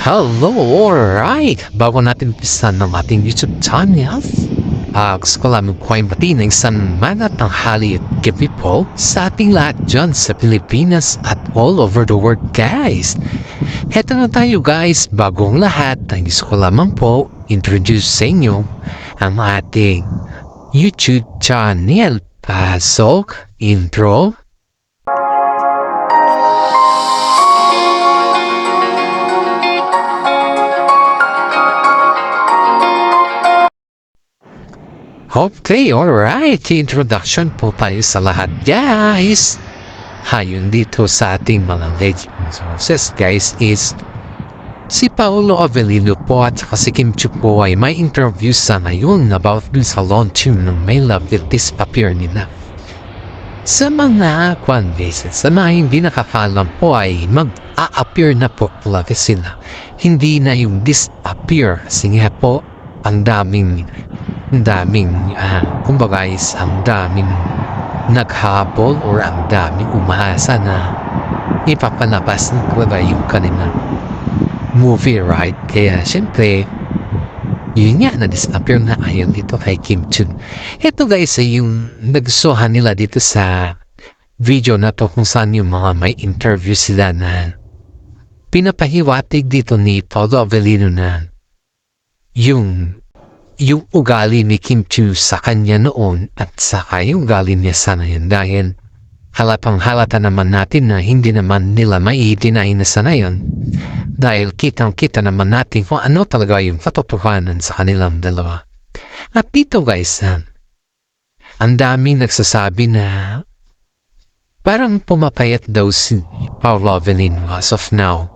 Hello, alright! Bago natin umpisan ng ating YouTube channel, gusto ko lamang po ay batiin ng isang manat ng hali at gabi po sa ating lahat dyan sa Pilipinas at all over the world, guys. Heto na tayo, guys. Bagong lahat, ang gusto ko lamang po introduce sa inyo ang ating YouTube channel. Pasok, intro. Okay, alright. Introduction po tayo sa lahat, guys. Hayon dito sa ating mga legend sources, guys, is si Paolo Avellino po at saka si Kim Chiu po ay may interview sa ngayon about dun sa launching ng My Love Will Disappear nila. Sa mga bases, sa mga hindi nakakalam po ay mag-a-appear na po talaga sila. Hindi na yung disappear kasi nga po ang daming kumbaga is ang daming naghabol or ang daming umasa na ipapalabas na talaga yung kanilang movie, right? Kaya syempre yun nga, na-disappear na ayon dito kay Kim Chiu. Ito guys ay yung nagsuhan nila dito sa video na to kung saan yung mga may interview sila na pinapahiwatig dito ni Paolo Avellino na yung ugali ni Kim Chiu sa kanya noon at saka yung ugali niya sana yun dahil halatang halata naman natin na hindi naman nila mai-deny na sana yun dahil kitang-kita naman natin kung ano talaga yung katotohanan sa kanilang dalawa. At dito guys, ang daming nagsasabi na parang pumapayat daw si Paolo Avellino as of now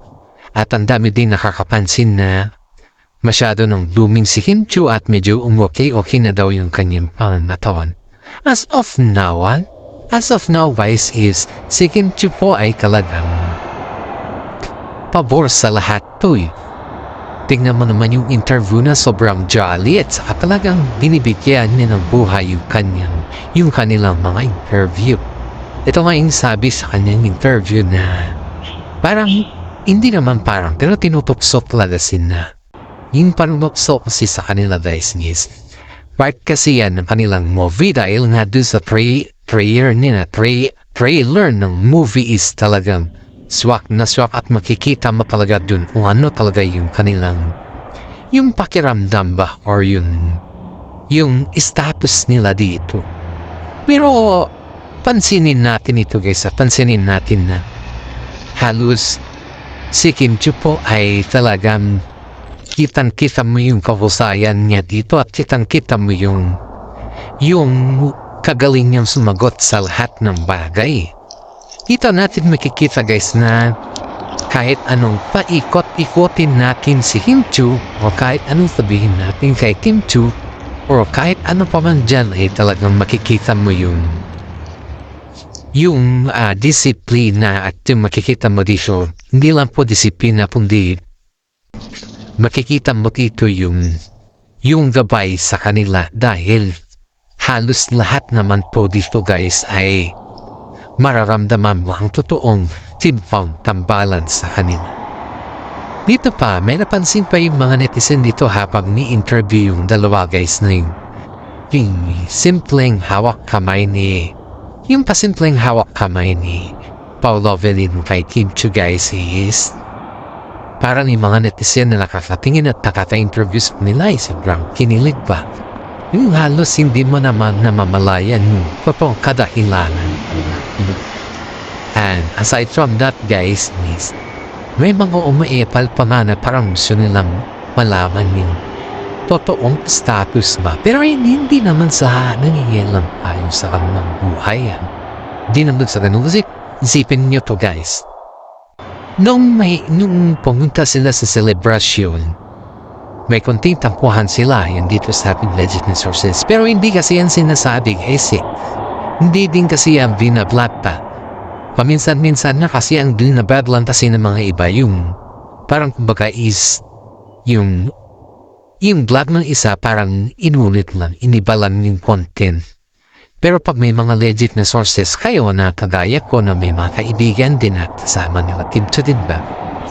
at ang dami din nakakapansin na masyado nang blooming si Kim Chiu at medyo okay na daw yung kanyang pangatawan. As of now guys is si Kim Chiu po ay talagang pabor sa lahat to. Tingnan mo naman yung interview na sobrang jolly at saka talagang binibigyan niya ng buhay yung kanilang mga interview. Ito nga yung sabi sa kanyang interview na parang hindi naman parang pero tinutupso talaga sila. Yung panunokso kasi sa kanila guys is part kasi yan ng kanilang movie dahil nga doon sa trailer ng movie is talagang swak na swak at makikita mo talaga doon kung ano talaga yung kanilang yung pakiramdam ba or yung status nila dito. Pero pansinin natin ito guys, pansinin natin na halos si Kim Chiu po ay talagang kitang-kita mo yung kahusayan niya dito at kitang-kita mo yung kagaling niyang sumagot sa lahat ng bagay. Dito natin makikita guys na kahit anong paikot-ikotin natin si Kim Chiu o kahit anong sabihin natin kay Kim Chiu o kahit ano pa man dyan ay talagang makikita mo yung disiplina at yung makikita mo dito. Hindi lang po disiplina kundi makikita mo dito yung gabay sa kanila dahil halos lahat naman po dito guys ay mararamdaman mo ang totoong timpang tambalan sa kanila. Dito pa, may napansin pa yung mga netizen dito habang ni-interview yung dalawa guys na yung pasimpleng hawak kamay ni Paolo Avellino kay Kim Chiu guys is parang yung mga netizen na nakakatingin at nakaka-interview sa nila ay sobrang kinilig pa. Yung halos hindi mo naman namamalayan yung totoong kadahilanan. And aside from that guys, may mga umaepal pa nga na parang gusto nilang malaman yung totoong status ba. Pero hindi naman sa nangyayang tayo sa kanilang buhay. Hindi naman sa ganun. Kasi isipin nyo to guys. Nung pumunta sila sa celebration, may konting tampuhan sila yan dito sa ating legend sources. Pero hindi kasi yan sinasabing hindi din kasi yan binablata. Paminsan-minsan na kasi ang binabadlantasin ng mga iba yung parang kumbaga is yung vlog ng isa parang inulit lang, iniba lang yung content. Pero pag may mga legit na sources kayo na kagaya ko na may mga kaibigan din at kasama nila Kim Chiu din ba?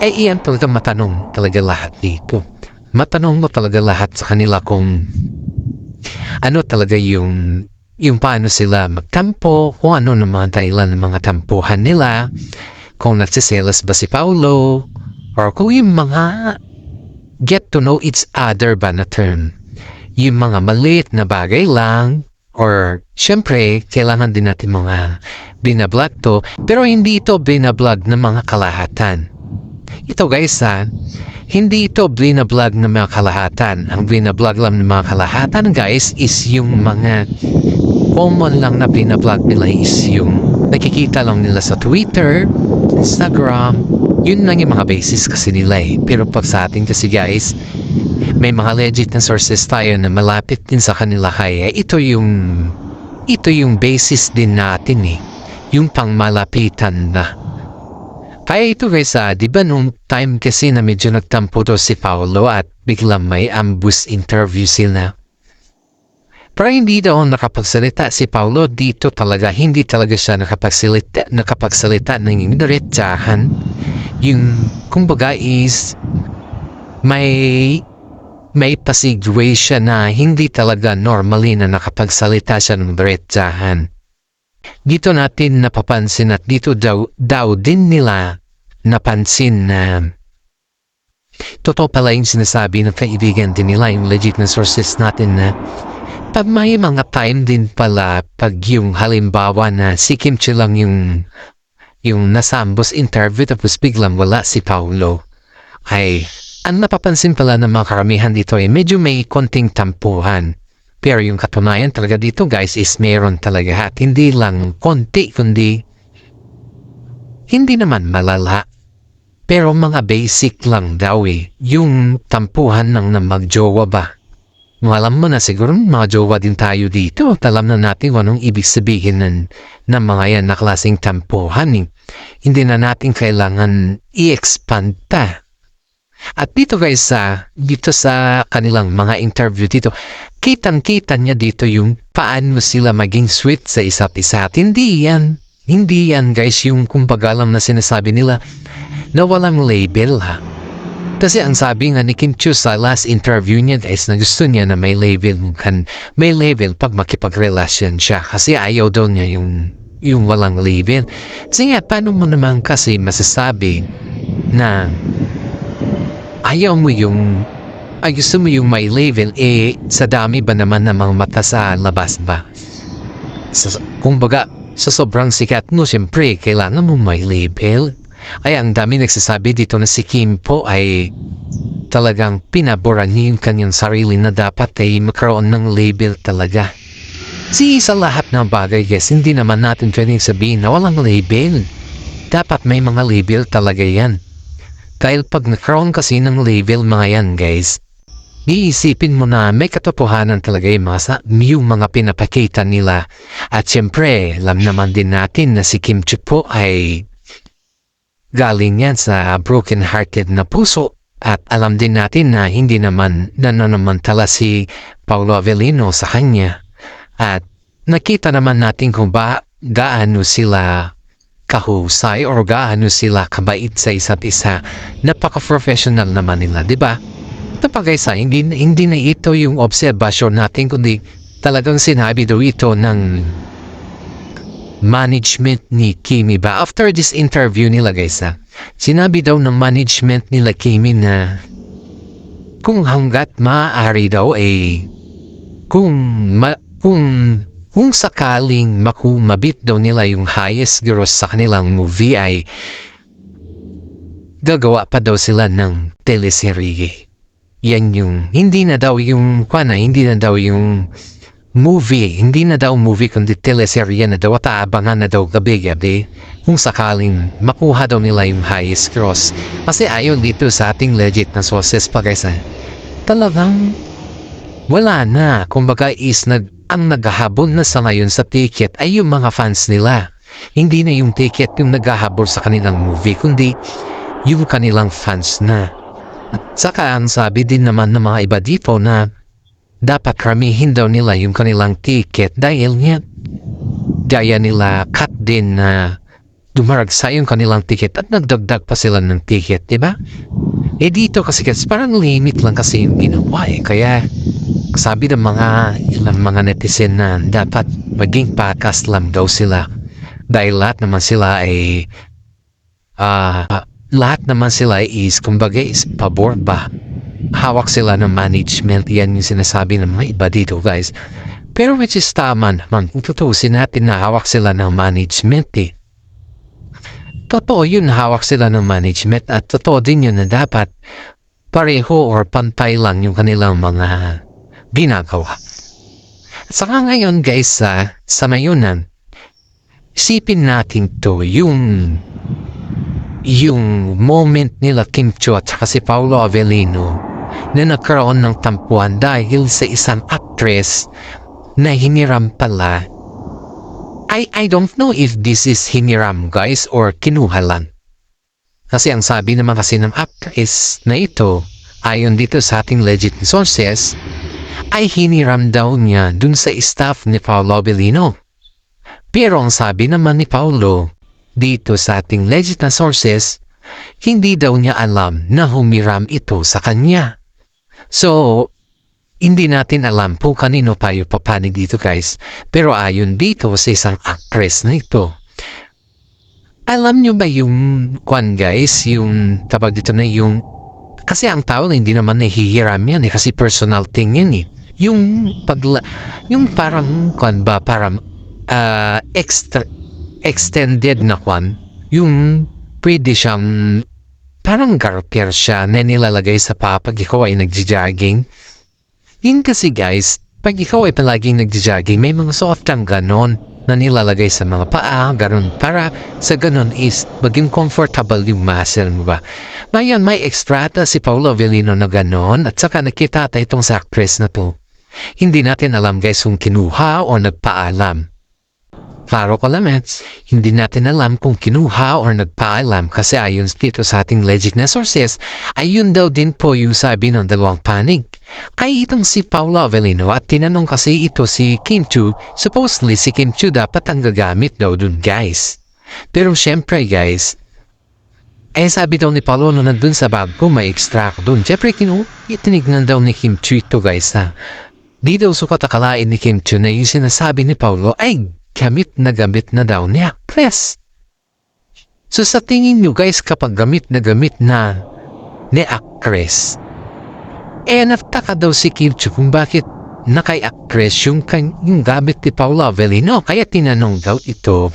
Iyan talaga matanong talaga lahat dito. Matanong mo talaga lahat sa kanila kung ano talaga yung paano sila magtampo, kung ano naman dahilan ng mga tampuhan nila, kung nagsiselos ba si Paulo, or kung yung mga get to know each other ba na term. Yung mga maliit na bagay lang, or syempre, kailangan din natin mga binablog to, pero hindi ito binablog ng mga kalahatan. Ito guys hindi ito binablog ng mga kalahatan. Ang binablog lang ng mga kalahatan guys is yung mga common lang na binablog nila is yung nakikita lang nila sa Twitter, Instagram, yun lang yung mga basis kasi nila Pero pag sa atin kasi guys, may mga legit na sources tayo na malapit din sa kanila kaya ito yung basis din natin yung pangmalapitan na. Kaya ito guys di ba nung time kasi na medyo nagtampo to si Paulo at biglang may ambush interview sila. Pero hindi daw nakapagsalita si Paulo dito talaga, hindi talaga siya nakapagsalita ng diretsahan. Yung kumbaga is may pa-situation na hindi talaga normally na nakapagsalita siya ng diretsahan. Dito natin napapansin at dito daw din nila napansin na totoo pala yung sinasabi ng kaibigan din nila, yung legit na sources natin na pag may mga time din pala pag yung halimbawa na si Kim Chiu lang yung nasa ambush interview tapos biglang wala si Paulo ay ang napapansin pala ng mga karamihan dito medyo may konting tampuhan. Pero yung katunayan talaga dito guys is meron talaga at hindi lang konti kundi hindi naman malala. Pero mga basic lang daw yung tampuhan ng na magjowa ba. Alam mo na siguro mga jowa din tayo dito at alam na natin kung anong ibig sabihin ng mga yan na klaseng tampuhan Hindi na natin kailangan i-expand pa. At dito guys dito sa kanilang mga interview dito, kitang-kita niya dito yung paano sila maging sweet sa isa't isa. At hindi yan guys yung kumbaga lang na sinasabi nila na walang label Kasi ang sabi nga ni Kim Chiu sa last interview niya guys na gusto niya na may label pag makipagrelasyon siya. Kasi ayaw daw niya yung walang label. Kasi paano mo naman kasi masasabi na ayaw mo gusto mo yung may label sa dami ba naman ng mga mata sa labas ba? Kumbaga, sa sobrang sikat mo, siyempre, kailangan mo may label. Ay, ang dami nagsasabi dito na si Kim po ay talagang pinaboran niya yung kanyang sarili na dapat magkaroon ng label talaga. Sa lahat ng bagay, guys, hindi naman natin pwedeng sabihin na walang label. Dapat may mga label talaga yan. Dahil pag nagkaroon kasi ng label mga yan, guys, iisipin mo na may katotohanan talaga yung mga pinapakita nila. At syempre, alam naman din natin na si Kim Chiu po ay galing yan sa broken-hearted na puso. At alam din natin na hindi naman nananamantala si Paulo Avellino sa kanya. At nakita naman natin kung gaano sila kahusay or gaano sila kabait sa isa't isa. Napaka-professional naman nila, di ba? Tapos hindi na ito yung observation natin kundi talagang sinabi daw ito ng management ni Kimi ba? After this interview nila guys sinabi daw ng management nila Kimi na kung hanggat maaari daw kung sakaling mabit daw nila yung highest gross sa kanilang movie ay gagawa pa daw sila ng teleserye. Yan yung hindi na daw yung movie kundi teleserye na daw at aabangan na daw gabi-gabi kung sakaling makuha daw nila yung highest gross. Kasi ayon dito sa ating legit na sources pa guys talagang wala na. Kumbaga ang naghahabol na sa ngayon sa ticket ay yung mga fans nila. Hindi na yung ticket yung naghahabol sa kanilang movie kundi yung kanilang fans na. At saka ang sabi din naman ng mga iba dito na dapat ramihin daw nila yung kanilang ticket dahil gaya nila Kat din na dumaragsa yung kanilang ticket at nagdagdag pa sila ng ticket, di ba? Eh dito kasi parang limit lang kasi yung ginawa eh. Kaya sabi ng ilang mga netizen na dapat maging pakas lang daw sila. Dahil lahat naman sila is kumbaga is pabor ba? Hawak sila ng management. Yan yung sinasabi ng mga iba dito guys. Pero which is tama naman. Kung tutusin natin na hawak sila ng management eh. Totoo yun, hawak sila ng management at totoo din yun na dapat pareho or pantay lang yung kanilang mga ginagawa. At saka ngayon guys, sa mayunan, isipin natin to yung moment nila Kim Chiu at saka si Paolo Avellino na nagkaroon ng tampuan dahil sa isang actress na hiniram pala. I don't know if this is hiniram guys or kinuha lang. Kasi ang sabi naman kasi ng actress na ito, ayon dito sa ating legit sources, ay hiniram daw niya dun sa staff ni Paolo Avellino. Pero ang sabi naman ni Paolo, dito sa ating legit na sources, hindi daw niya alam na humiram ito sa kanya. So, hindi natin alam kung kanino tayo papanig dito guys. Pero ayon dito sa isang actress na ito. Alam nyo ba yung guys, yung tabag dito na yung... Kasi ang tao hindi naman nahihiram yan eh, kasi personal thing yan eh. Yung parang parang extended na yung pwede siyang parang garper siya na nilalagay sa pag ikaw ay nagja-jogging. Yun kasi guys, pag ikaw ay palaging nagja-jogging, may mga suot kang ganon na nilalagay sa mga paa, ganon, para sa ganon is maging comfortable yung muscle mo ba. Ngayon, may extra si Paolo Avellino na ganon at saka nakita tayo itong sa actress na to. Hindi natin alam guys kung kinuha o nagpaalam. Klaro ko lamets, hindi natin alam kung kinuha or nagpaalam kasi ayon dito sa ating legit na sources, ayun daw din po yung sabi ng dalawang panig. Kay itong si Paolo Avellino at tinanong kasi ito si Kim Chiu, supposedly si Kim Chiu dapat ang gagamit daw dun guys. Pero syempre guys, sabi daw ni Paolo na nandun sa bag ko may extra ko dun. Syempre itinignan daw ni Kim Chiu ito guys ha. Di daw sukat akalain ni Kim Chiu na yung sinasabi ni Paolo ay gamit na daw ni actress. So sa tingin nyo guys, kapag gamit na ni actress, nagtaka daw si Kim Chiu kung bakit naka-actress yung gamit ni Paolo Avellino. Kaya tinanong daw ito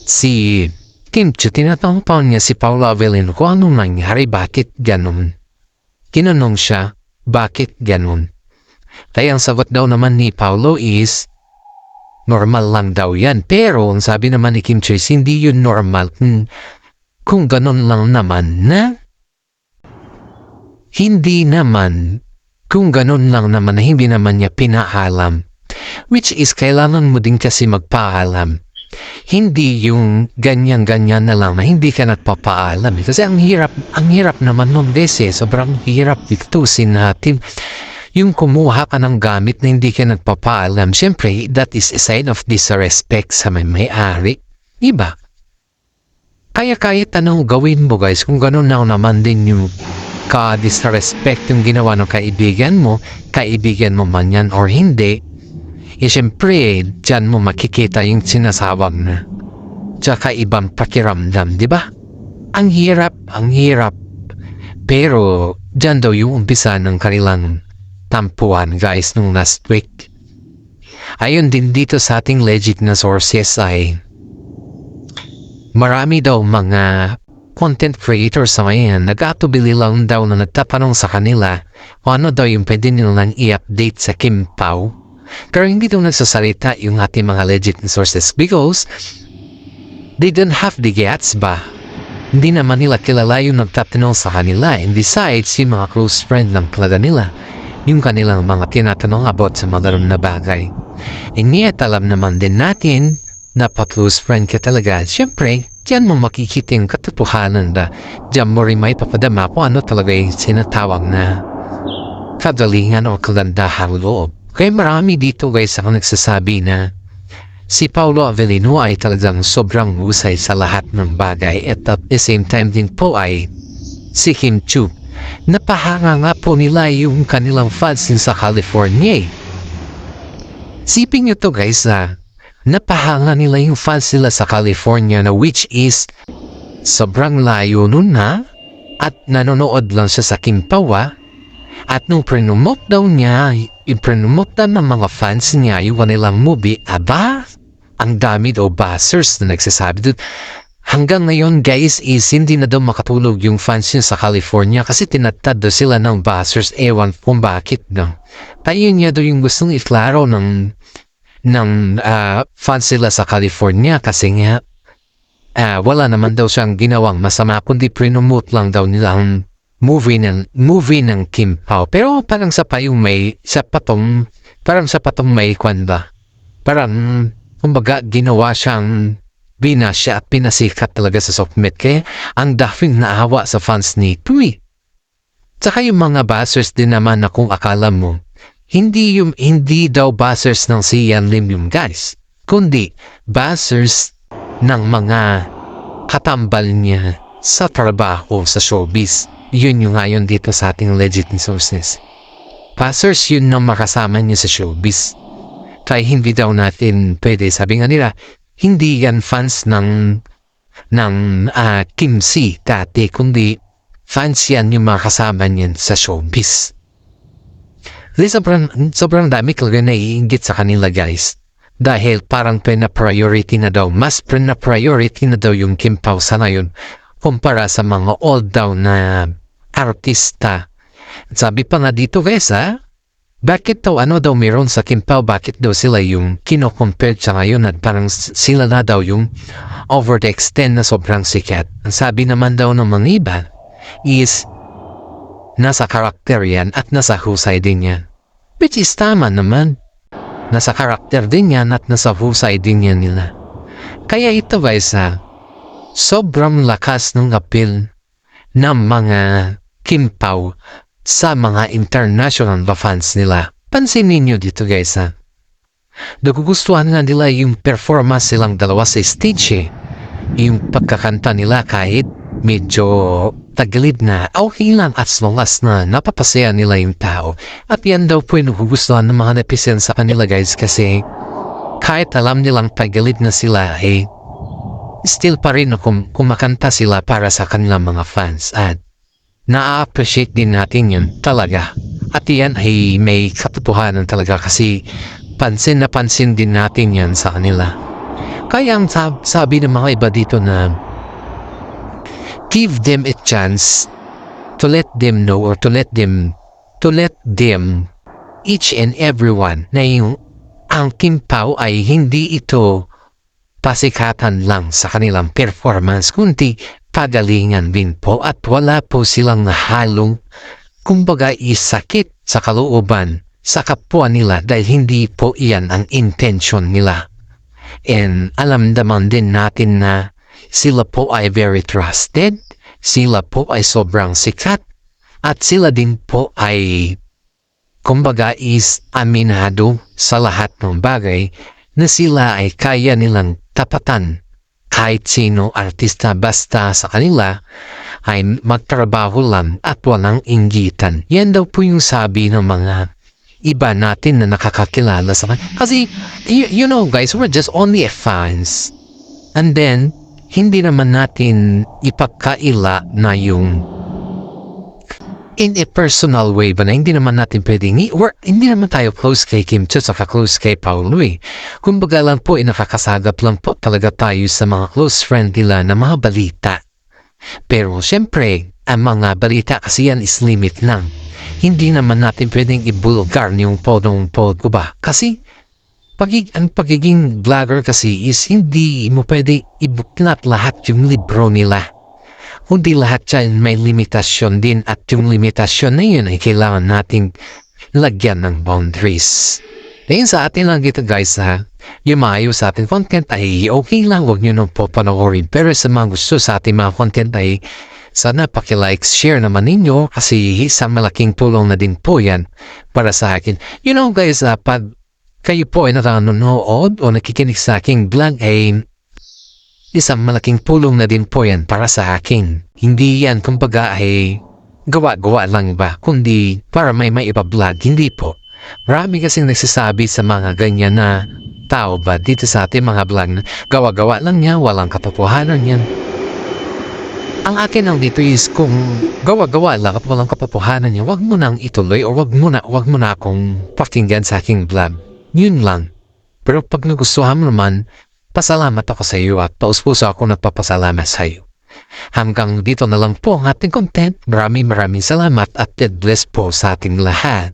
si Kim Chiu, tinatanong pa niya si Paolo Avellino kung anong nangyari, bakit ganun. Tinanong siya, bakit ganun. Kaya ang sagot daw naman ni Paolo is, normal lang daw yan. Pero ang sabi naman ni Kim Chiu, hindi yun normal. Kung ganon lang naman na hindi naman niya pinaalam. Which is kailangan mo din kasi magpaalam. Hindi yung ganyan-ganyan na lang na hindi ka nagpapaalam. Kasi ang hirap naman nung beses. Sobrang hirap diktusin natin. Yung kumuha ka ng gamit na hindi ka nagpapaalam, syempre, that is a sign of disrespect sa may-ari. Diba? Kaya kahit anong gawin mo guys, kung gano'n na naman din yung ka-disrespect yung ginawa ng kaibigan mo man yan or hindi, syempre, dyan mo makikita yung sinasawag na. Tsaka ibang pakiramdam, diba? Ang hirap. Pero, dyan daw yung umpisa ng kanilang tampuan guys nung last week. Ayun din dito sa ating legit na sources ay marami daw mga content creators sa ngayon nag-atubili lang daw na nagtatanong sa kanila kung ano daw yung pwede nilang i-update sa Kim Pao. Pero hindi daw nagsasalita yung ating mga legit na sources because they don't have the gets ba? Hindi naman nila kilala yung nagtatanong sa kanila, and besides yung mga close friend lang talaga nila yung kanilang mga tinatanong about sa mga ganun na bagay. And yet, alam naman din natin na pa-close friend ka talaga. Siyempre, diyan mo makikita yung katotohanan na diyan mo rin may papadama kung ano talaga yung sinatawag na kagalingan o kagandahan loob. Kaya marami dito guys ako nagsasabi na Si Paolo Avellino ay talagang sobrang husay sa lahat ng bagay at the same time din po ay si Kim Chu. Napahanga nga po nila yung kanilang fans sa California. Sipin nyo to guys napahanga nila yung fans nila sa California na which is sobrang layo nun na at nanonood lang siya sa Kimpawa at nung promote daw niya, i-promote daw ng mga fans niya yung kanilang movie, ang dami daw buzzers na nagsasabi doon. Hanggang ngayon guys is hindi na daw makatulog yung fans niya sa California kasi tinatad daw sila ng buzzers, ewan kung bakit no. Tayo niya daw yung gustong iklaro ng fans sila sa California kasi nga wala naman daw siyang ginawang masama kundi promote lang daw nilang movie ng Kim Pao. Pero parang sa patong may kwanda. Parang kumbaga ginawa siyang binasya at pinasikat talaga sa Sokmet kaya ang dafing naawa sa fans ni Tui. Tsaka yung mga buzzers din naman na kung akala mo hindi daw buzzers ng si Yan Lim yung guys kundi buzzers ng mga katambal niya sa trabaho sa showbiz. Yun yung ngayon dito sa ating legit sources. Buzzers yun na makasama niya sa showbiz. Kaya hindi daw natin pwede, sabi nga nila, hindi yan fans ng Kim C dati, kundi fans yan yung makasama niyan sa showbiz. Sobrang dami talaga naiinggit sa kanila guys. Dahil parang pina-priority na daw, mas pina-priority na daw yung Kim Pao sa ngayon kumpara sa mga old daw na artista. Sabi pa nga dito guys bakit daw daw meron sa Kim Pao, bakit daw sila yung kino-compare sa ngayon at parang sila na daw yung over the extend na sobrang sikat. Ang sabi naman daw ng mga iba is nasa karakter yan at nasa husay din yan. Which is tama naman. Nasa karakter din yan at nasa husay din yan nila. Kaya ito guys sobrang lakas ng appeal ng mga Kim Pao sa mga international fans nila. Pansinin nyo dito guys nagugustuhan nga nila yung performance silang dalawa sa stage yung pagkakanta nila kahit medyo tagilid na okay lang as long as na napapasaya nila yung tao. At yan daw po yung nagugustuhan ng mga netizen sa kanila guys kasi kahit alam nilang tagilid na sila still pa rin kumakanta sila para sa kanilang mga fans at na-appreciate din natin yun talaga. At yan ay may katotohanan talaga kasi pansin na pansin din natin yan sa kanila. Kaya ang sabi ng mga iba dito na give them a chance to let them know or to let them each and everyone na yung ang Kim Pao ay hindi ito pasikatan lang sa kanilang performance kundi pagalingan din po at wala po silang nahalong kumbaga isakit sa kalooban sa kapwa nila dahil hindi po iyan ang intention nila. And alam naman din natin na sila po ay very trusted, sila po ay sobrang sikat at sila din po ay kumbaga is aminado sa lahat ng bagay na sila ay kaya nilang tapatan. Kahit sino artista basta sa kanila ay magtrabaho lang at walang inggitan. Yan daw po yung sabi ng mga iba natin na nakakakilala sa kanila. Kasi, you know guys, we're just only fans. And then, hindi naman natin ipagkaila na yung in a personal way ba na hindi naman natin pwedeng hindi naman tayo close kay Kim Chu saka close kay Paolo kumbaga lang po nakakasagap lang po talaga tayo sa mga close friend nila na mga balita. Pero syempre ang mga balita kasi yan is limit lang, hindi naman natin pwedeng ibulgar yung podong ko ba kasi ang pagiging vlogger kasi is hindi mo pwede ibuklat lahat yung libro nila. Kundi lahat yan may limitasyon din at yung limitasyon na yun ay kailangan nating lagyan ng boundaries. Dahil sa atin lang ito guys yung maayos sa ating content ay okay lang, huwag nyo nang po panoorin. Pero sa mga gusto sa ating mga content ay sana paki-like, share naman ninyo kasi isang malaking tulong na din po yan para sa akin. You know guys, pag kayo po ay nanonood o nakikinig sa aking vlog ay isang malaking tulong na din po yan para sa akin. Hindi yan kumbaga ay gawa-gawa lang ba, kundi para may ipa-vlog, hindi po. Marami kasing nagsasabi sa mga ganyan na tao ba dito sa ating mga vlog na gawa-gawa lang niya, walang katotohanan yan. Ang akin lang dito is kung gawa-gawa lang at walang katotohanan niya, wag mo nang ituloy o wag mo na akong pakinggan sa aking vlog. Yun lang. Pero pag nagustuhan mo naman, pasalamat ako sa iyo at taus-puso ako nagpapasalamat sa iyo. Hanggang dito na lang po ang ating content. Maraming salamat at God bless po sa ating lahat.